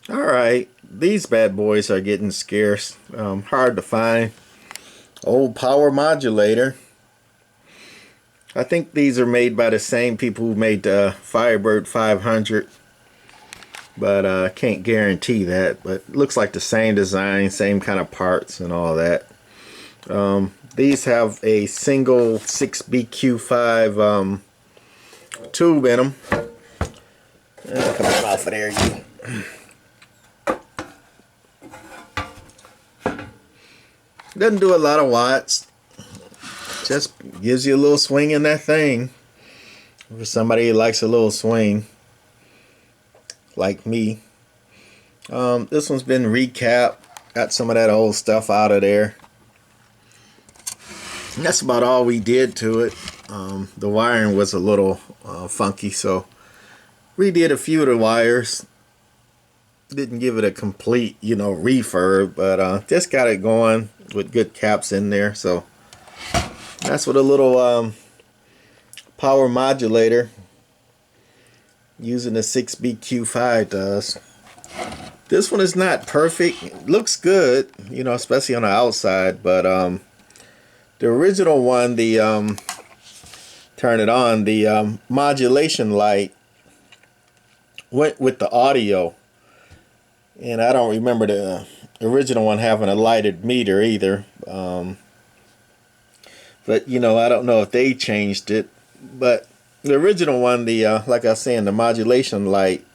Alright, these bad boys are getting scarce. Hard to find. Old power modulator. I think these are made by the same people who made the Firebird 500. But I can't guarantee that. But looks like the same design, same kind of parts and all that. These have a single 6BQ5 tube in them. Come on off of there, you. Doesn't do a lot of watts. Just gives you a little swing in that thing. For somebody who likes a little swing, like me. This one's been recapped. Got some of that old stuff out of there. And that's about all we did to it. The wiring was a little funky, so redid a few of the wires. Didn't give it a complete, refurb, but just got it going with good caps in there. So that's what a little power modulator using a 6BQ5 does. This one is not perfect. It looks good, especially on the outside, but the original one, the turn it on, the modulation light went with the audio. And I don't remember the original one having a lighted meter either. But, I don't know if they changed it. But the original one, the like I was saying, the modulation light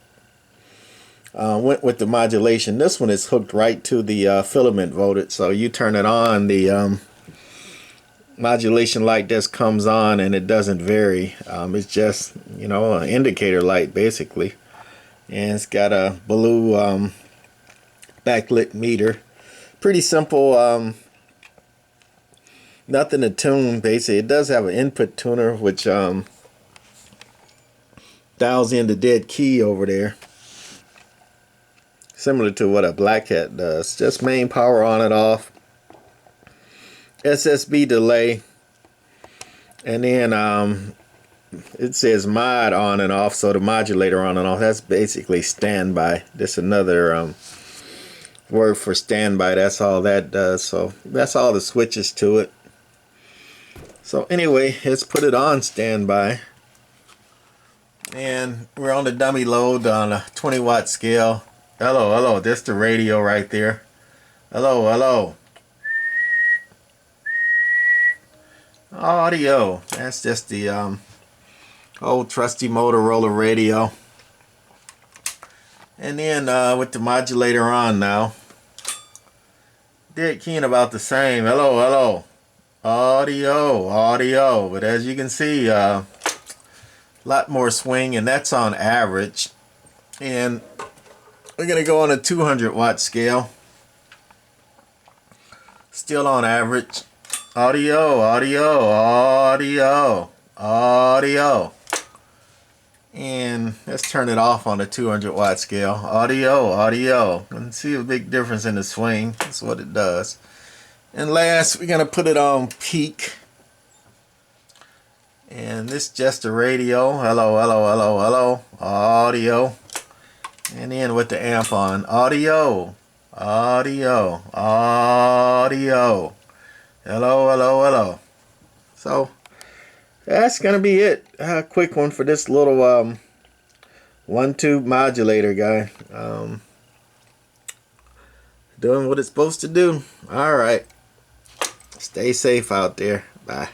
went with the modulation. This one is hooked right to the filament voltage. So you turn it on, the modulation light just comes on and it doesn't vary. It's just, an indicator light basically. And it's got a blue backlit meter. Pretty simple. Nothing to tune basically. It does have an input tuner which dials in the dead key over there, similar to what a Blackcat does. Just main power on and off, SSB delay, and then it says mod on and off, so the modulator on and off, that's basically standby. Just another word for standby. That's all that does. So that's all the switches to it. So anyway, let's put it on standby, and we're on the dummy load on a 20 watt scale. Hello, that's the radio right there. Hello. Audio. That's just the old trusty Motorola radio. And then with the modulator on now, dead keying about the same. Hello. Audio. But as you can see, a lot more swing, and that's on average. And we're gonna go on a 200 watt scale. Still on average. Audio. And let's turn it off on the 200 watt scale. Audio. And see a big difference in the swing. That's what it does. And last, we're gonna put it on peak. And this is just a radio. Hello. Audio. And then with the amp on. Audio. Hello. So that's gonna be it. A quick one for this little one tube modulator guy. Doing what it's supposed to do. Alright. Stay safe out there. Bye.